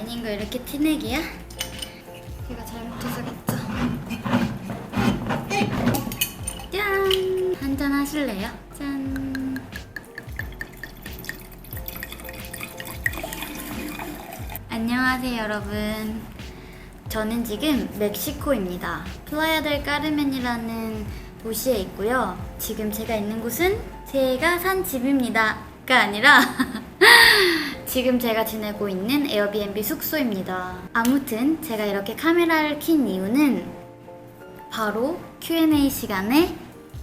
아닌 거 이렇게 티내기야? 제가 잘못해서겠죠? 짠! 한잔 하실래요? 짠! 안녕하세요 여러분. 저는 지금 멕시코입니다. 플라야 델 까르멘이라는 도시에 있고요. 지금 제가 있는 곳은 제가 산 집입니다가 아니라 지금 제가 지내고 있는 에어비앤비 숙소입니다. 아무튼 제가 이렇게 카메라를 킨 이유는 바로 Q&A 시간에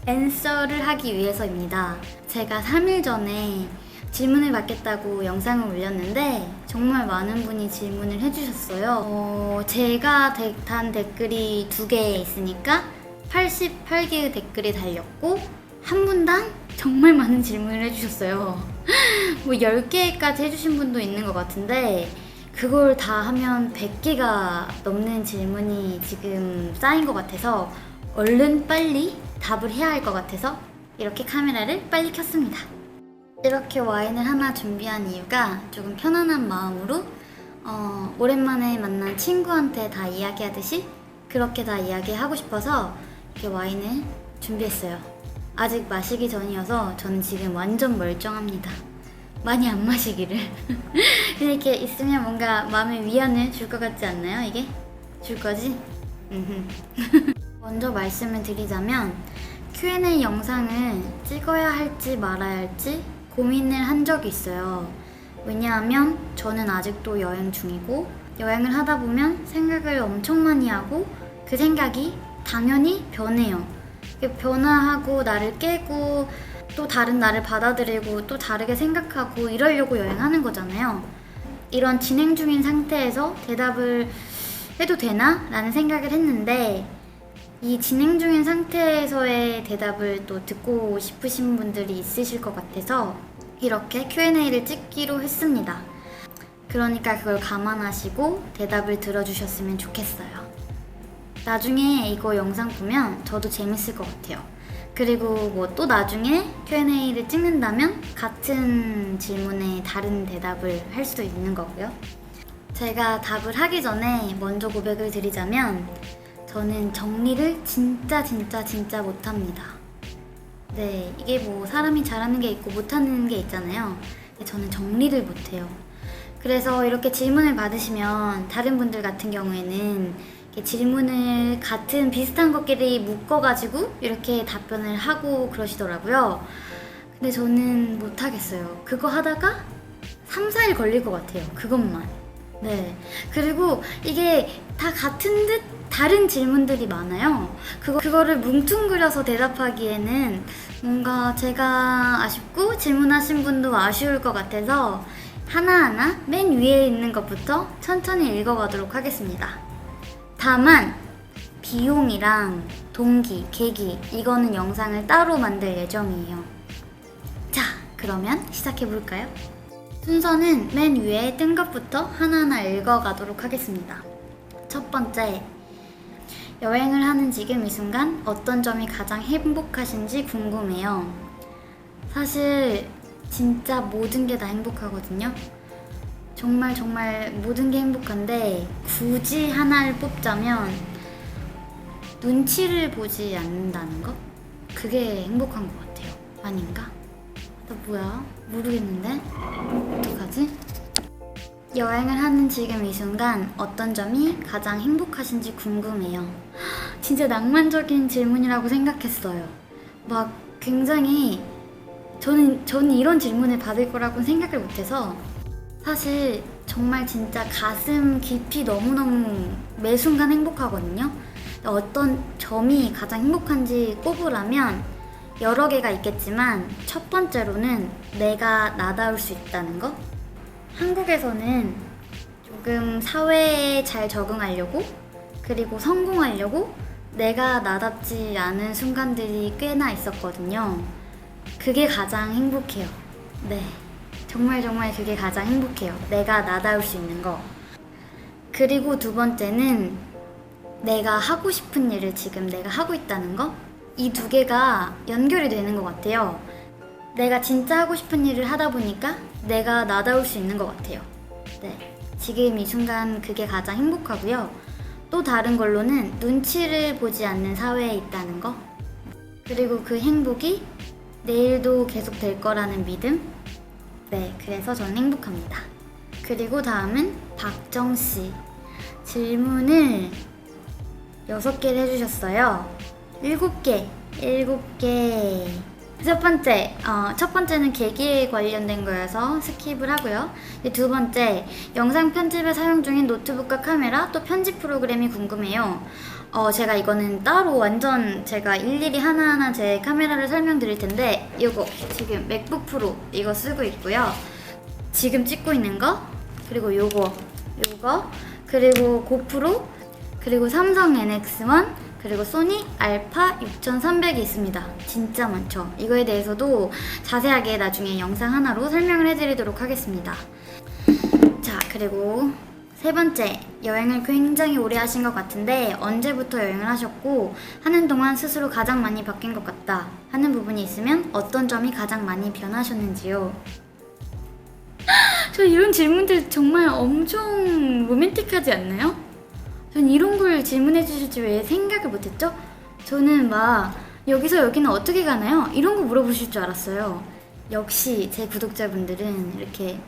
앤서를 하기 위해서입니다. 제가 3일 전에 질문을 받겠다고 영상을 올렸는데 정말 많은 분이 질문을 해주셨어요. 제가 단 댓글이 2개 있으니까 88개의 댓글이 달렸고 한 분당 정말 많은 질문을 해주셨어요. 뭐 10개까지 해주신 분도 있는 것 같은데 그걸 다 하면 100개가 넘는 질문이 지금 쌓인 것 같아서 얼른 빨리 답을 해야 할 것 같아서 이렇게 카메라를 빨리 켰습니다. 이렇게 와인을 하나 준비한 이유가 조금 편안한 마음으로 오랜만에 만난 친구한테 다 이야기하듯이 그렇게 다 이야기하고 싶어서 이렇게 와인을 준비했어요. 아직 마시기 전이어서 저는 지금 완전 멀쩡합니다. 많이 안 마시기를. 근데 이렇게 있으면 뭔가 마음의 위안을 줄 것 같지 않나요? 이게? 줄 거지? 먼저 말씀을 드리자면 Q&A 영상을 찍어야 할지 말아야 할지 고민을 한 적이 있어요. 왜냐하면 저는 아직도 여행 중이고 여행을 하다 보면 생각을 엄청 많이 하고 그 생각이 당연히 변해요. 변화하고 나를 깨고 또 다른 나를 받아들이고 또 다르게 생각하고 이러려고 여행하는 거잖아요. 이런 진행 중인 상태에서 대답을 해도 되나? 라는 생각을 했는데 이 진행 중인 상태에서의 대답을 또 듣고 싶으신 분들이 있으실 것 같아서 이렇게 Q&A를 찍기로 했습니다. 그러니까 그걸 감안하시고 대답을 들어주셨으면 좋겠어요. 나중에 이거 영상 보면 저도 재밌을 것 같아요. 그리고 뭐 또 나중에 Q&A를 찍는다면 같은 질문에 다른 대답을 할 수도 있는 거고요. 제가 답을 하기 전에 먼저 고백을 드리자면 저는 정리를 진짜 못합니다. 네, 이게 뭐 사람이 잘하는 게 있고 못하는 게 있잖아요. 근데 저는 정리를 못해요. 그래서 이렇게 질문을 받으시면 다른 분들 같은 경우에는 이렇게 질문을 같은 비슷한 것끼리 묶어가지고 이렇게 답변을 하고 그러시더라고요. 근데 저는 못하겠어요. 그거 하다가 3, 4일 걸릴 것 같아요. 그것만. 네. 그리고 이게 다 같은 듯 다른 질문들이 많아요. 그거를 뭉뚱그려서 대답하기에는 뭔가 제가 아쉽고 질문하신 분도 아쉬울 것 같아서 하나하나 맨 위에 있는 것부터 천천히 읽어가도록 하겠습니다. 다만 비용이랑 동기, 계기 이거는 영상을 따로 만들 예정이에요. 자, 그러면 시작해볼까요? 순서는 맨 위에 뜬 것부터 하나하나 읽어가도록 하겠습니다. 첫 번째, 여행을 하는 지금 이 순간 어떤 점이 가장 행복하신지 궁금해요. 사실 진짜 모든 게 다 행복하거든요. 정말 모든 게 행복한데 굳이 하나를 뽑자면 눈치를 보지 않는다는 거? 그게 행복한 것 같아요. 아닌가? 나 뭐야? 모르겠는데? 어떡하지? 여행을 하는 지금 이 순간 어떤 점이 가장 행복하신지 궁금해요. 진짜 낭만적인 질문이라고 생각했어요. 막 굉장히 저는 이런 질문을 받을 거라고 생각을 못해서 사실 정말 진짜 가슴 깊이 너무너무 매 순간 행복하거든요. 어떤 점이 가장 행복한지 꼽으라면 여러 개가 있겠지만 첫 번째로는 내가 나다울 수 있다는 거? 한국에서는 조금 사회에 잘 적응하려고 그리고 성공하려고 내가 나답지 않은 순간들이 꽤나 있었거든요. 그게 가장 행복해요. 네, 정말 그게 가장 행복해요. 내가 나다울 수 있는 거. 그리고 두 번째는 내가 하고 싶은 일을 지금 내가 하고 있다는 거. 이 두 개가 연결이 되는 것 같아요. 내가 진짜 하고 싶은 일을 하다 보니까 내가 나다울 수 있는 것 같아요. 네, 지금 이 순간 그게 가장 행복하고요. 또 다른 걸로는 눈치를 보지 않는 사회에 있다는 거. 그리고 그 행복이 내일도 계속 될 거라는 믿음. 네, 그래서 저는 행복합니다. 그리고 다음은 박정씨. 질문을 6개를 해주셨어요. 7개. 첫 번째는 계기에 관련된 거여서 스킵을 하고요. 두 번째, 영상 편집에 사용 중인 노트북과 카메라, 또 편집 프로그램이 궁금해요. 제가 이거는 따로 완전 제가 일일이 하나하나 제 카메라를 설명드릴 텐데, 이거 지금 맥북 프로 이거 쓰고 있고요. 지금 찍고 있는 거, 그리고 요거, 그리고 고프로, 그리고 삼성 NX1, 그리고 소니 알파 6300이 있습니다. 진짜 많죠. 이거에 대해서도 자세하게 나중에 영상 하나로 설명을 해드리도록 하겠습니다. 자, 그리고 세 번째, 여행을 굉장히 오래 하신 것 같은데 언제부터 여행을 하셨고 하는 동안 스스로 가장 많이 바뀐 것 같다 하는 부분이 있으면 어떤 점이 가장 많이 변하셨는지요? 저 이런 질문들 정말 엄청 로맨틱하지 않나요? 전 이런 걸 질문해 주실 줄 왜 생각을 못했죠? 저는 막 여기서 여기는 어떻게 가나요? 이런 거 물어보실 줄 알았어요. 역시 제 구독자분들은 이렇게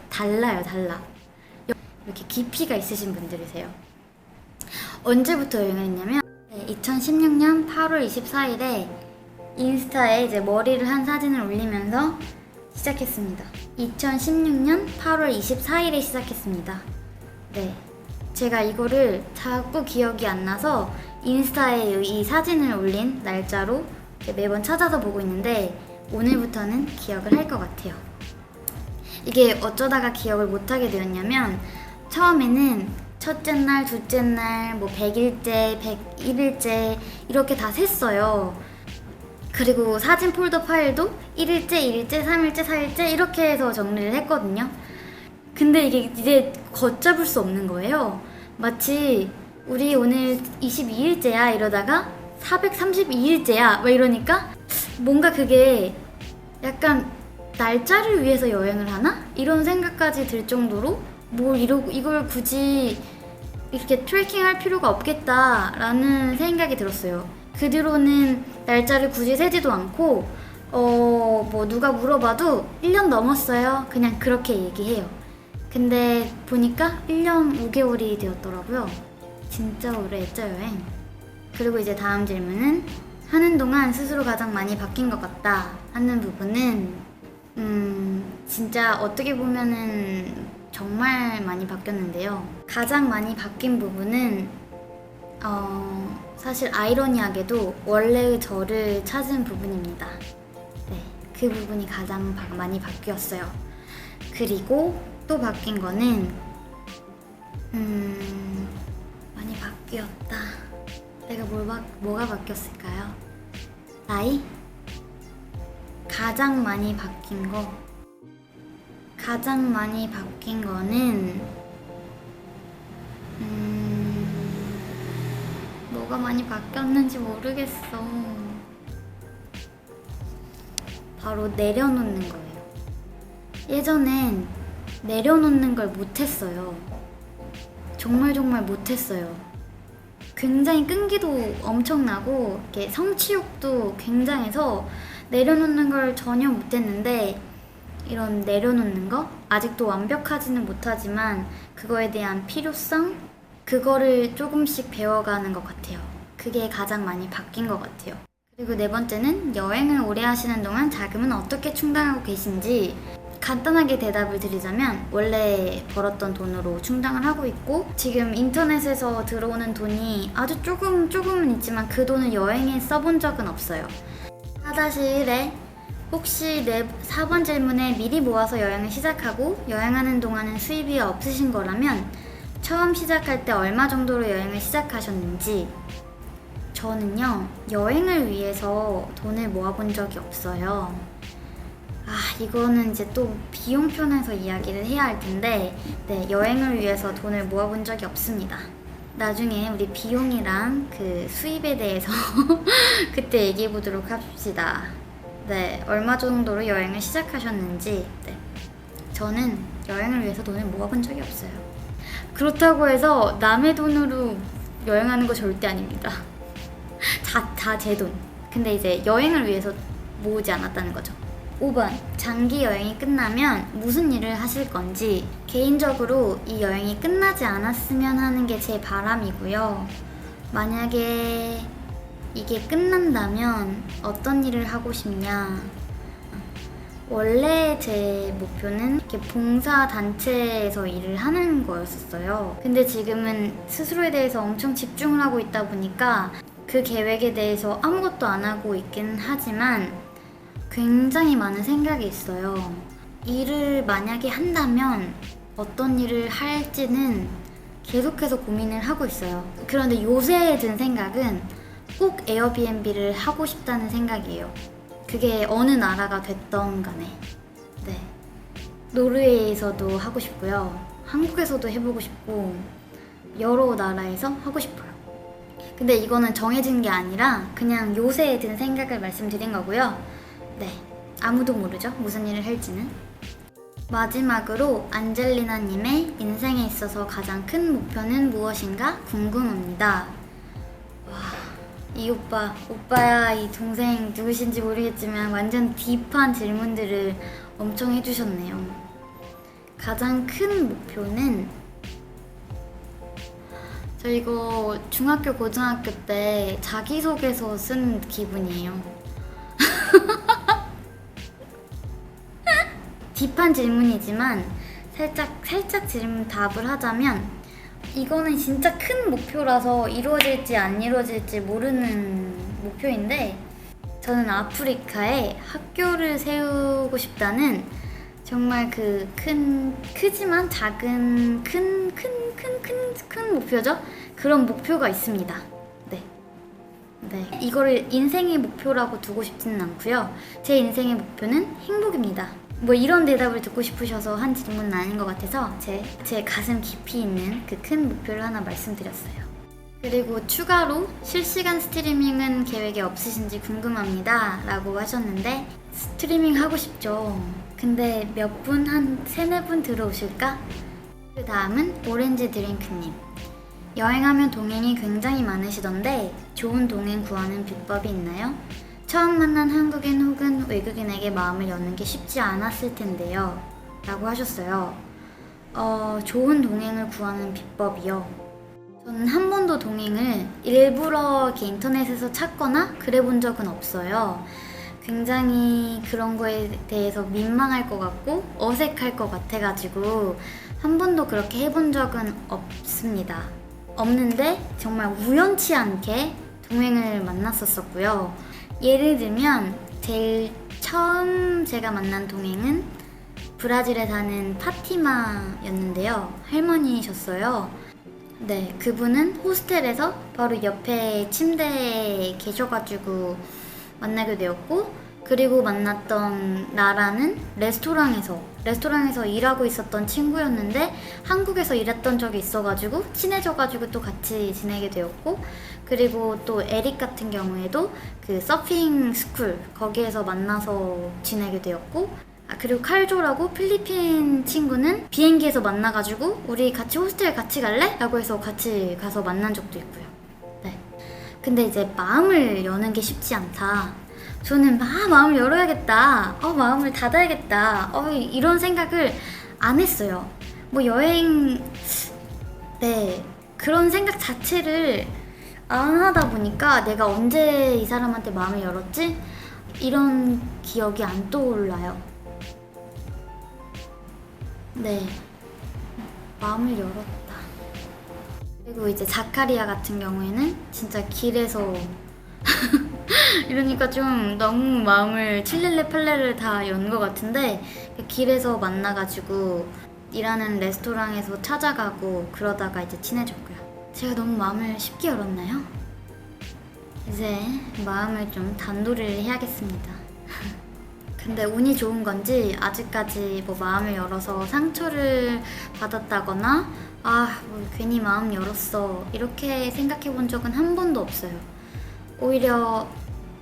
달라요. 이렇게 깊이가 있으신 분들이세요. 언제부터 여행을 했냐면 2016년 8월 24일에 인스타에 이제 머리를 한 사진을 올리면서 시작했습니다. 2016년 8월 24일에 시작했습니다. 네. 제가 이거를 자꾸 기억이 안 나서 인스타에 이 사진을 올린 날짜로 매번 찾아서 보고 있는데 오늘부터는 기억을 할 것 같아요. 이게 어쩌다가 기억을 못하게 되었냐면 처음에는 첫째 날, 둘째 날, 뭐 100일째, 101일째 이렇게 다 셌어요. 그리고 사진 폴더 파일도 1일째, 2일째, 3일째, 4일째 이렇게 해서 정리를 했거든요. 근데 이게 이제 걷잡을 수 없는 거예요. 마치 우리 오늘 22일째야 이러다가 432일째야 막 이러니까 뭔가 그게 약간 날짜를 위해서 여행을 하나? 이런 생각까지 들 정도로 이걸 굳이 이렇게 트래킹할 필요가 없겠다라는 생각이 들었어요. 그 뒤로는 날짜를 굳이 세지도 않고 뭐 누가 물어봐도 1년 넘었어요. 그냥 그렇게 얘기해요. 근데 보니까 1년 5개월이 되었더라고요. 진짜 오래 했죠, 여행. 그리고 이제 다음 질문은 하는 동안 스스로 가장 많이 바뀐 것 같다 하는 부분은 진짜 어떻게 보면은 정말 많이 바뀌었는데요. 가장 많이 바뀐 부분은 사실 아이러니하게도 원래의 저를 찾은 부분입니다. 네, 그 부분이 가장 많이 바뀌었어요. 그리고 또 바뀐 거는 많이 바뀌었다. 내가 뭐가 바뀌었을까요? 나이? 가장 많이 바뀐 거는 뭐가 많이 바뀌었는지 모르겠어. 바로 내려놓는 거예요. 예전엔 내려놓는 걸 못했어요. 정말 못했어요. 굉장히 끈기도 엄청나고 이렇게 성취욕도 굉장해서 내려놓는 걸 전혀 못했는데 이런 내려놓는 거? 아직도 완벽하지는 못하지만 그거에 대한 필요성? 그거를 조금씩 배워가는 것 같아요. 그게 가장 많이 바뀐 것 같아요. 그리고 네 번째는 여행을 오래 하시는 동안 자금은 어떻게 충당하고 계신지 간단하게 대답을 드리자면 원래 벌었던 돈으로 충당을 하고 있고 지금 인터넷에서 들어오는 돈이 아주 조금은 있지만 그 돈을 여행에 써본 적은 없어요. 4-1에 혹시 4번 질문에 미리 모아서 여행을 시작하고 여행하는 동안은 수입이 없으신 거라면 처음 시작할 때 얼마 정도로 여행을 시작하셨는지. 저는요, 여행을 위해서 돈을 모아본 적이 없어요. 이거는 이제 또 비용 편에서 이야기를 해야 할 텐데 네, 여행을 위해서 돈을 모아본 적이 없습니다. 나중에 우리 비용이랑 그 수입에 대해서 그때 얘기해 보도록 합시다. 네, 얼마 정도로 여행을 시작하셨는지. 네. 저는 여행을 위해서 돈을 모아본 적이 없어요. 그렇다고 해서 남의 돈으로 여행하는 거 절대 아닙니다. 다 제 돈. 근데 이제 여행을 위해서 모으지 않았다는 거죠. 5번, 장기 여행이 끝나면 무슨 일을 하실 건지. 개인적으로 이 여행이 끝나지 않았으면 하는 게 제 바람이고요. 만약에 이게 끝난다면 어떤 일을 하고 싶냐. 원래 제 목표는 이렇게 봉사단체에서 일을 하는 거였었어요. 근데 지금은 스스로에 대해서 엄청 집중을 하고 있다 보니까 그 계획에 대해서 아무것도 안 하고 있긴 하지만 굉장히 많은 생각이 있어요. 일을 만약에 한다면 어떤 일을 할지는 계속해서 고민을 하고 있어요. 그런데 요새 든 생각은 꼭 에어비앤비를 하고 싶다는 생각이에요. 그게 어느 나라가 됐던 간에. 네. 노르웨이에서도 하고 싶고요. 한국에서도 해보고 싶고 여러 나라에서 하고 싶어요. 근데 이거는 정해진 게 아니라 그냥 요새 든 생각을 말씀드린 거고요. 네. 아무도 모르죠. 무슨 일을 할지는. 마지막으로 안젤리나님의 인생에 있어서 가장 큰 목표는 무엇인가 궁금합니다. 와, 이 오빠야 이 동생 누구신지 모르겠지만 완전 딥한 질문들을 엄청 해주셨네요. 가장 큰 목표는 저 이거 중학교 고등학교 때 자기소개서 쓴 기분이에요. 딥한 질문이지만 살짝 질문 답을 하자면 이거는 진짜 큰 목표라서 이루어질지 안 이루어질지 모르는 목표인데 저는 아프리카에 학교를 세우고 싶다는 정말 그 크지만 작은 큰 목표죠? 그런 목표가 있습니다. 네. 이거를 인생의 목표라고 두고 싶지는 않고요. 제 인생의 목표는 행복입니다. 뭐 이런 대답을 듣고 싶으셔서 한 질문은 아닌 것 같아서 제 가슴 깊이 있는 그 큰 목표를 하나 말씀드렸어요. 그리고 추가로 실시간 스트리밍은 계획이 없으신지 궁금합니다 라고 하셨는데 스트리밍 하고 싶죠. 근데 몇 분, 한 3-4분 들어오실까? 그 다음은 오렌지 드링크님. 여행하면 동행이 굉장히 많으시던데 좋은 동행 구하는 비법이 있나요? 처음 만난 한국인 혹은 외국인에게 마음을 여는 게 쉽지 않았을 텐데요 라고 하셨어요. 좋은 동행을 구하는 비법이요. 저는 한 번도 동행을 일부러 이렇게 인터넷에서 찾거나 그래 본 적은 없어요. 굉장히 그런 거에 대해서 민망할 것 같고 어색할 것 같아가지고 한 번도 그렇게 해본 적은 없는데 정말 우연치 않게 동행을 만났었고요. 예를 들면 제일 처음 제가 만난 동행은 브라질에 사는 파티마였는데요. 할머니셨어요. 네, 그분은 호스텔에서 바로 옆에 침대에 계셔가지고 만나게 되었고, 그리고 만났던 나라는 레스토랑에서 일하고 있었던 친구였는데 한국에서 일했던 적이 있어가지고 친해져가지고 또 같이 지내게 되었고, 그리고 또 에릭 같은 경우에도 그 서핑 스쿨 거기에서 만나서 지내게 되었고, 그리고 칼조라고 필리핀 친구는 비행기에서 만나가지고 우리 같이 호스텔 같이 갈래? 라고 해서 같이 가서 만난 적도 있고요. 네. 근데 이제 마음을 여는 게 쉽지 않다. 저는 마음을 열어야겠다. 마음을 닫아야겠다. 이런 생각을 안 했어요. 뭐 여행, 네. 그런 생각 자체를 안 하다 보니까 내가 언제 이 사람한테 마음을 열었지? 이런 기억이 안 떠올라요. 네. 마음을 열었다. 그리고 이제 자카리아 같은 경우에는 진짜 길에서 이러니까 좀 너무 마음을 칠렐레 팔레를 다 연 것 같은데 길에서 만나가지고 일하는 레스토랑에서 찾아가고 그러다가 이제 친해졌고요. 제가 너무 마음을 쉽게 열었나요? 이제 마음을 좀 단도리를 해야겠습니다. 근데 운이 좋은 건지 아직까지 뭐 마음을 열어서 상처를 받았다거나 뭐 괜히 마음 열었어 이렇게 생각해 본 적은 한 번도 없어요. 오히려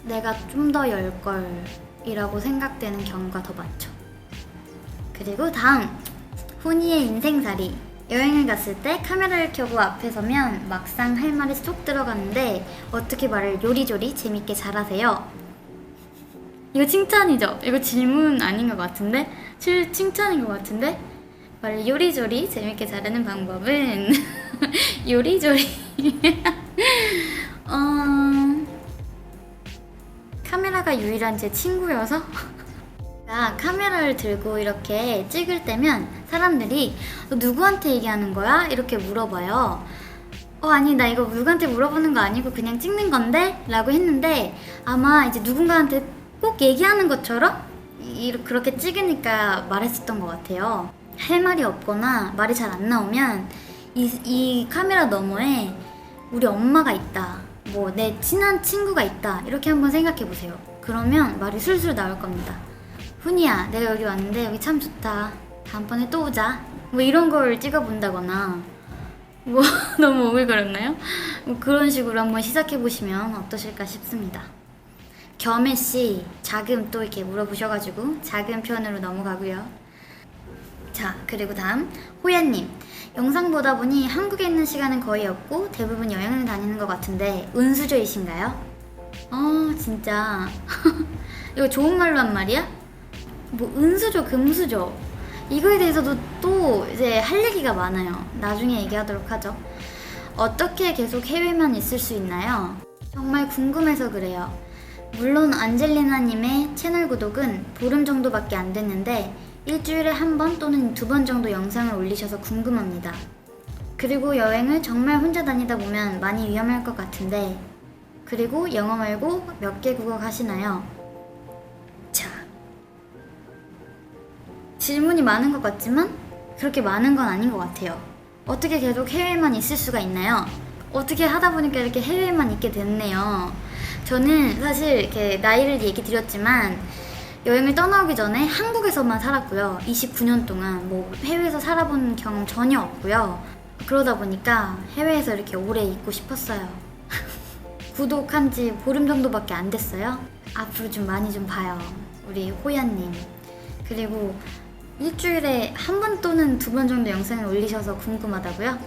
내가 좀 더 열걸 이라고 생각되는 경우가 더 많죠. 그리고 다음 훈이의 인생살이. 여행을 갔을 때 카메라를 켜고 앞에 서면 막상 할 말이 쏙 들어가는데 어떻게 말을 요리조리 재밌게 잘하세요? 이거 칭찬이죠? 이거 질문 아닌 것 같은데? 칭찬인 것 같은데? 말을 요리조리 재밌게 잘하는 방법은 요리조리 카메라가 유일한 제 친구여서 카메라를 들고 이렇게 찍을 때면 사람들이 너 누구한테 얘기하는 거야? 이렇게 물어봐요. 아니 나 이거 누구한테 물어보는 거 아니고 그냥 찍는 건데? 라고 했는데 아마 이제 누군가한테 꼭 얘기하는 것처럼 그렇게 찍으니까 말했었던 것 같아요. 할 말이 없거나 말이 잘 안 나오면 이 카메라 너머에 우리 엄마가 있다, 뭐 내 친한 친구가 있다, 이렇게 한번 생각해 보세요. 그러면 말이 술술 나올 겁니다. 훈이야, 내가 여기 왔는데 여기 참 좋다, 다음번에 또 오자, 뭐 이런 걸 찍어본다거나, 뭐 너무 오글거렸나요? 뭐 그런 식으로 한번 시작해 보시면 어떠실까 싶습니다. 겸혜씨, 자금 또 이렇게 물어보셔가지고 자금 편으로 넘어가고요. 자, 그리고 다음 호야님. 영상 보다 보니 한국에 있는 시간은 거의 없고 대부분 여행을 다니는 것 같은데 은수저이신가요? 진짜 이거 좋은 말로 한 말이야? 뭐 은수저, 금수저, 이거에 대해서도 또 이제 할 얘기가 많아요. 나중에 얘기하도록 하죠. 어떻게 계속 해외만 있을 수 있나요? 정말 궁금해서 그래요. 물론 안젤리나님의 채널 구독은 보름 정도밖에 안 됐는데 일주일에 한 번 또는 2번 정도 영상을 올리셔서 궁금합니다. 그리고 여행을 정말 혼자 다니다 보면 많이 위험할 것 같은데, 그리고 영어 말고 몇 개 국어 하시나요? 자, 질문이 많은 것 같지만 그렇게 많은 건 아닌 것 같아요. 어떻게 계속 해외에만 있을 수가 있나요? 어떻게 하다 보니까 이렇게 해외에만 있게 됐네요. 저는 사실 이렇게 나이를 얘기 드렸지만 여행을 떠나오기 전에 한국에서만 살았고요. 29년 동안 뭐 해외에서 살아본 경험 전혀 없고요. 그러다 보니까 해외에서 이렇게 오래 있고 싶었어요. 구독한 지 보름 정도밖에 안 됐어요. 앞으로 좀 많이 좀 봐요, 우리 호야님. 그리고 일주일에 한 번 또는 2번 정도 영상을 올리셔서 궁금하다고요?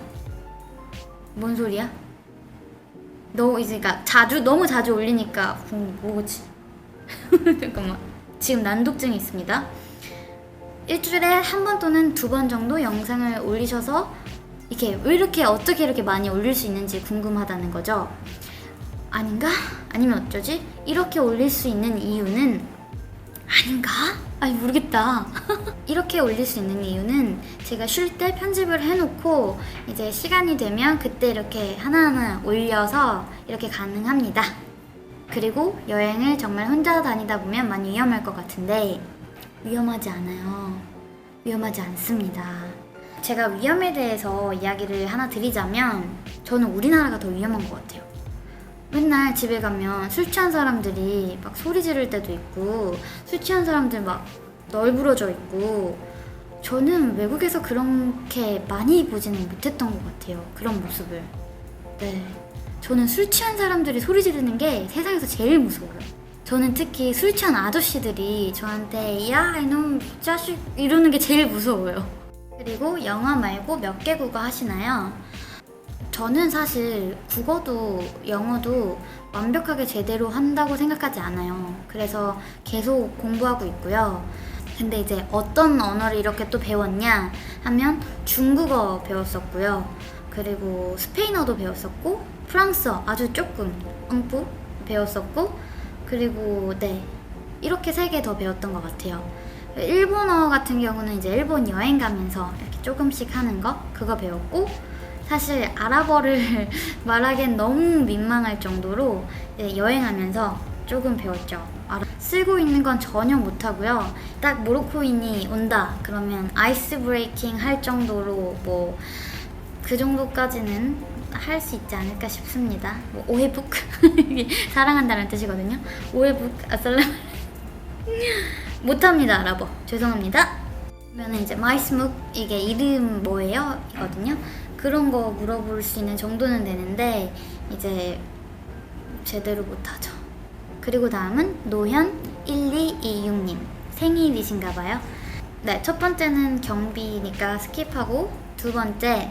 뭔 소리야? 그러니까 너무 자주 올리니까 뭐지? 잠깐만, 지금 난독증이 있습니다. 일주일에 한 번 또는 2번 정도 영상을 올리셔서 어떻게 이렇게 많이 올릴 수 있는지 궁금하다는 거죠. 아닌가? 아니면 어쩌지? 이렇게 올릴 수 있는 이유는 아닌가? 모르겠다. 이렇게 올릴 수 있는 이유는 제가 쉴 때 편집을 해놓고 이제 시간이 되면 그때 이렇게 하나하나 올려서 이렇게 가능합니다. 그리고 여행을 정말 혼자 다니다 보면 많이 위험할 것 같은데 위험하지 않아요. 위험하지 않습니다. 제가 위험에 대해서 이야기를 하나 드리자면 저는 우리나라가 더 위험한 것 같아요. 맨날 집에 가면 술 취한 사람들이 막 소리 지를 때도 있고 술 취한 사람들 막 널브러져 있고, 저는 외국에서 그렇게 많이 보지는 못했던 것 같아요, 그런 모습을. 네, 저는 술 취한 사람들이 소리 지르는 게 세상에서 제일 무서워요. 저는 특히 술 취한 아저씨들이 저한테 야 이놈 자식 이러는 게 제일 무서워요. 그리고 영어 말고 몇 개 국어 하시나요? 저는 사실 국어도 영어도 완벽하게 제대로 한다고 생각하지 않아요. 그래서 계속 공부하고 있고요. 근데 이제 어떤 언어를 이렇게 또 배웠냐 하면 중국어 배웠었고요. 그리고 스페인어도 배웠었고 프랑스어 아주 조금 엉뿌 배웠었고, 그리고 이렇게 3개 더 배웠던 것 같아요. 일본어 같은 경우는 이제 일본 여행 가면서 이렇게 조금씩 하는 거 그거 배웠고, 사실 아랍어를 말하기엔 너무 민망할 정도로 여행하면서 조금 배웠죠. 쓰고 있는 건 전혀 못하고요. 딱 모로코인이 온다 그러면 아이스 브레이킹 할 정도로 뭐 그 정도까지는 할 수 있지 않을까 싶습니다. 뭐 오해북 사랑한다는 뜻이거든요. 오해북 아살람 못합니다, 아랍어. 죄송합니다. 그러면 이제 마이스묵 이게 이름 뭐예요? 이거든요. 그런 거 물어볼 수 있는 정도는 되는데 이제 제대로 못하죠. 그리고 다음은 노현1226님 생일이신가봐요. 네, 첫 번째는 경비니까 스킵하고 두 번째